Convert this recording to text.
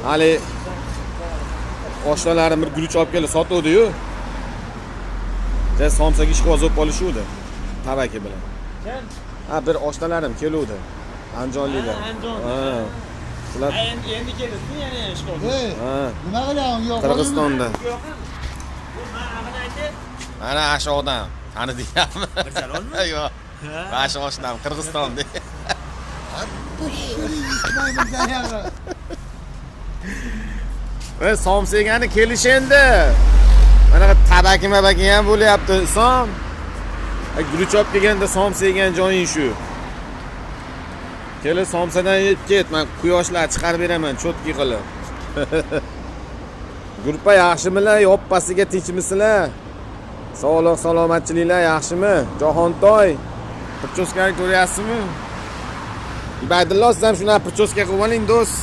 hali oshnalarim bir guruch olib kelib sotuvdi-yu. Ja somsaga ishqoz olib olishuvdi. Tabaki bilan. Ha, bir oshnalarim keluvdi. Andijonliklar. Ha. Ular endi keldingmi yana ishqoz? ha, Nima qilyapsiz? Yo'q. Qirg'izistonda. Bu men amini aytib, Mana ashu odam. Qani deyapmi? Jalolmi? Yo'q. Ashu oshnam Qirg'izistonda. Ve somsegani kelish endi. Mana tabaki ham bo'lyapti. Isom. Guruch olib kelganda somsegan joying shu. Kela somsadan yeb ket, men quyoshlar chiqarib beraman, cho'tki qilib. Gruppa yaxshimilar? Yoppasiga tinchmisizlar? Sog'lik, salomatchiliklar yaxshimi? Jahontoy. Prichoskani ko'ryapsizmi? Ibaydulla, siz ham shuna prichoska qilib oling, do'st.